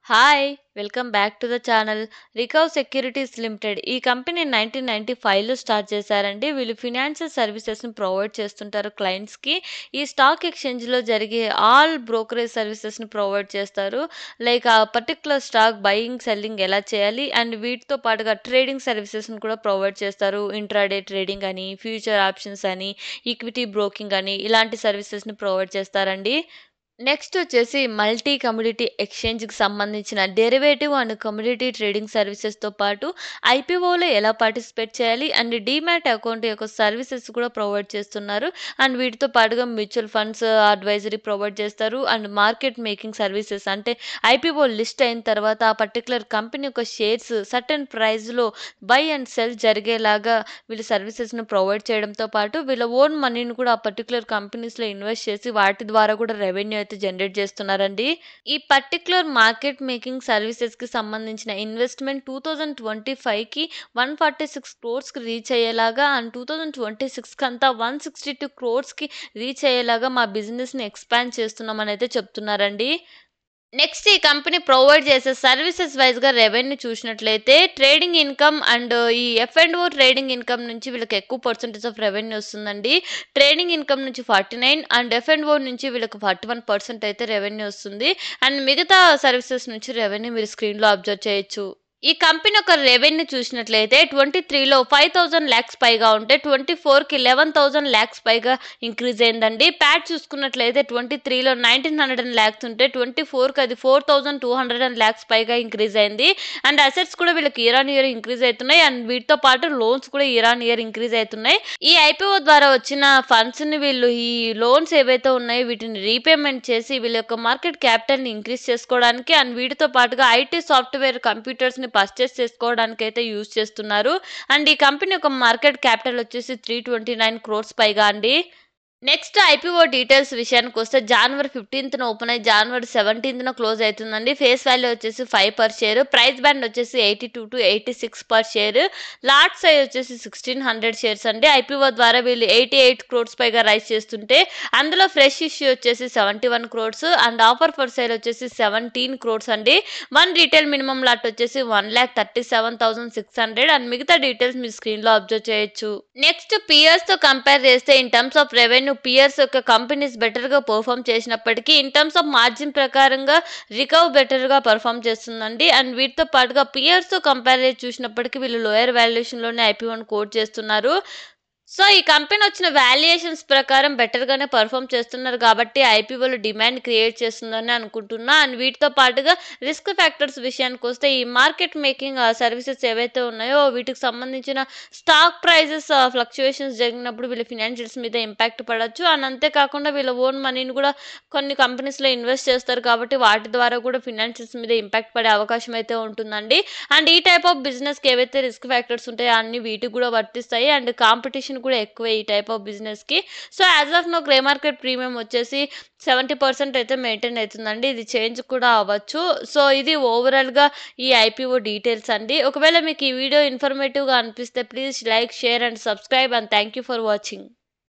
Hi! Welcome back to the channel. 'Recurve securities limited' ఈ company 1995లో start చేశారండి. వీళ్ళు financial సర్వీసెస్‌ని provide చేస్తుంటారు క్లయింట్స్‌కి. ఈ స్టాక్ ఎక్స్‌చేంజ్‌లో జరిగే ఆల్ బ్రోకరేజ్ సర్వీసెస్‌ని ప్రొవైడ్ చేస్తారు. లైక్ ఆ పర్టిక్యులర్ స్టాక్ బయింగ్, సెల్లింగ్ ఎలా చేయాలి అండ్ వీటితో పాటుగా ట్రేడింగ్ సర్వీసెస్‌ని కూడా ప్రొవైడ్ చేస్తారు. ఇంట్రాడే ట్రేడింగ్ అని, ఫ్యూచర్ ఆప్షన్స్ అని, ఈక్విటీ బ్రోకింగ్ అని ఇలాంటి సర్వీసెస్‌ని ప్రొవైడ్ చేస్తారండి. నెక్స్ట్ వచ్చేసి మల్టీ కమోడిటీ ఎక్స్‌చేంజ్‌కి సంబంధించిన డెరివేటివ్ అండ్ కమోడిటీ ట్రేడింగ్ సర్వీసెస్‌తో పాటు ఐపీఓలో ఎలా పార్టిసిపేట్ చేయాలి అండ్ డీమ్యాట్ అకౌంట్ యొక్క సర్వీసెస్ కూడా ప్రొవైడ్ చేస్తున్నారు. అండ్ వీటితో పాటుగా మ్యూచువల్ ఫండ్స్ అడ్వైజరీ ప్రొవైడ్ చేస్తారు. అండ్ మార్కెట్ మేకింగ్ సర్వీసెస్ అంటే ఐపీఓ లిస్ట్ అయిన తర్వాత ఆ పర్టిక్యులర్ కంపెనీ యొక్క షేర్స్ సర్టెన్ ప్రైస్‌లో బై అండ్ సెల్ జరిగేలాగా వీళ్ళు సర్వీసెస్‌ని ప్రొవైడ్ చేయడంతో పాటు వీళ్ళ ఓన్ మనీని కూడా ఆ పర్టిక్యులర్ కంపెనీస్‌లో ఇన్వెస్ట్ చేసి వాటి ద్వారా కూడా రెవెన్యూ అయితే జనరేట్ చేస్తున్నారండి. ఈ పర్టిక్యులర్ మార్కెట్ మేకింగ్ సర్వీసెస్‌కి సంబంధించిన ఇన్వెస్ట్‌మెంట్ 2025కి 146 క్రోర్స్‌కి రీచ్ అయ్యేలాగా అండ్ 2026 కంతా 162 క్రోర్స్‌కి రీచ్ అయ్యేలాగా మా బిజినెస్‌ని ఎక్స్‌పాండ్ చేస్తున్నామనైతే చెప్తున్నారండి. నెక్స్ట్ ఈ కంపెనీ ప్రొవైడ్ చేసే సర్వీసెస్ వైస్‌గా రెవెన్యూ చూసినట్లయితే ట్రేడింగ్ ఇన్‌కమ్ అండ్ ఈ ఎఫ్&ఓ ట్రేడింగ్ ఇన్‌కమ్ నుంచి వీళ్ళకి ఎక్కువ పర్సెంటేజ్ ఆఫ్ రెవెన్యూ వస్తుందండి. ట్రేడింగ్ ఇన్‌కమ్ నుంచి 49 అండ్ ఎఫ్&ఓ నుంచి వీళ్ళకి 41% అయితే రెవెన్యూ వస్తుంది. అండ్ మిగతా సర్వీసెస్ నుంచి రెవెన్యూ మీరు స్క్రీన్‌లో అబ్జర్వ్ చేయొచ్చు. ఈ కంపెనీ యొక్క రెవెన్యూ చూసినట్లయితే 23లో 5,000 లాక్స్ పైగా ఉంటే 24కి 11,000 లాక్స్ పైగా ఇంక్రీజ్ అయిందండి. ప్యాట్ చూసుకున్నట్లయితే 23లో 1,900 లాక్స్ ఉంటే 24కి అది 4,200 లాక్స్ పైగా ఇంక్రీజ్ అయింది. అండ్ అసెట్స్ కూడా వీళ్ళకి ఇయర్ ఆన్ ఇయర్ ఇంక్రీజ్ అవుతున్నాయి. అండ్ వీటితో పాటు లోన్స్ కూడా ఇయర్ ఆన్ ఇయర్ ఇంక్రీజ్ అవుతున్నాయి. ఈ ఐపీఓ ద్వారా వచ్చిన ఫండ్స్‌ని వీళ్ళు ఈ లోన్స్ ఏవైతే ఉన్నాయో వీటిని రీపేమెంట్ చేసి వీళ్ళ యొక్క మార్కెట్ క్యాపిటల్‌ని ఇంక్రీజ్ చేసుకోవడానికి అండ్ వీటితో పాటుగా ఐటీ సాఫ్ట్‌వేర్ కంప్యూటర్స్‌ని పర్చేస్ చేసుకోవడానికైతే యూజ్ చేస్తున్నారు. అండ్ ఈ కంపెనీ యొక్క మార్కెట్ క్యాపిటల్ వచ్చేసి 329 క్రోర్స్ పైగా అండి. నెక్స్ట్ ఐపీఓ డీటెయిల్స్ విషయానికొస్తే జనవరి 15న ఓపెన్ అయ్యి జనవరి 17న క్లోజ్ అయితుందండి. ఫేస్ వాల్యూ వచ్చేసి 5 పర్ షేర్. ప్రైస్ బ్యాండ్ వచ్చేసి 82-86 పర్ షేర్. లాట్ సైజ్ వచ్చేసి 1600 షేర్స్ అండి. ఐపీఓ ద్వారా వీళ్ళు 88 క్రోర్స్ పైగా రైజ్ చేస్తుంటే అందులో ఫ్రెష్ ఇష్యూ వచ్చేసి 71 crores and offer for sale వచ్చేసి 17 క్రోర్స్ అండి. వన్ రీటైల్ మినిమం లాట్ వచ్చేసి 1,37,600 అండ్ మిగతా డీటెయిల్స్ మీరు స్క్రీన్‌లో అబ్జర్వ్ చేయొచ్చు. నెక్స్ట్ పియర్స్‌తో కంపేర్ చేస్తే in terms of revenue peers యొక్క కంపెనీస్ బెటర్‌గా పెర్ఫార్మ్ చేసినప్పటికీ ఇన్ టర్మ్స్ ఆఫ్ మార్జిన్ ప్రకారంగా రికవ్ బెటర్‌గా పెర్ఫార్మ్ చేస్తుందండి. అండ్ వీటితో పాటుగా పియర్స్‌తో కంపేర్ చేసి చూసినప్పటికీ వీళ్ళు లోయర్ వాల్యుయేషన్‌లోనే ఐపీఓని కోట్ చేస్తున్నారు. సో, ఈ కంపెనీ వచ్చిన వాల్యుయేషన్స్ ప్రకారం బెటర్‌గానే పెర్ఫార్మ్ చేస్తున్నారు కాబట్టి ఐపీఓలో డిమాండ్ క్రియేట్ చేస్తుందని అనుకుంటున్నా. అండ్ వీటితో పాటుగా రిస్క్ ఫ్యాక్టర్స్ విషయానికొస్తే ఈ మార్కెట్ మేకింగ్ సర్వీసెస్ ఏవైతే ఉన్నాయో వీటికి సంబంధించిన స్టాక్ ప్రైజెస్ ఫ్లక్చుయేషన్స్ జరిగినప్పుడు వీళ్ళ ఫినాన్షియల్స్ మీద ఇంపాక్ట్ పడొచ్చు. అండ్ అంతేకాకుండా వీళ్ళ ఓన్ మనీని కూడా కొన్ని కంపెనీస్‌లో ఇన్వెస్ట్ చేస్తారు కాబట్టి వాటి ద్వారా కూడా ఫినాన్షియల్స్ మీద ఇంపాక్ట్ పడే అవకాశం అయితే ఉంటుందండి. అండ్ ఈ టైప్ ఆఫ్ బిజినెస్‌కి ఏవైతే రిస్క్ ఫ్యాక్టర్స్ ఉంటాయో అన్నీ వీటికి కూడా వర్తిస్తాయి. అండ్ కాంపిటీషన్ కూడా ఎక్కువే ఈ టైప్ ఆఫ్ బిజినెస్‌కి. So, as of now grey market premium వచ్చేసి 70% అయితే మెయింటైన్ అవుతుందండి. ఇది చేంజ్ కూడా అవ్వచ్చు. సో, ఇది ఓవరాల్‌గా ఈ ఐపీఓ డీటెయిల్స్ అండి. ఒకవేళ మీకు ఈ వీడియో ఇన్ఫర్మేటివ్‌గా అనిపిస్తే please like, share and subscribe and thank you for watching.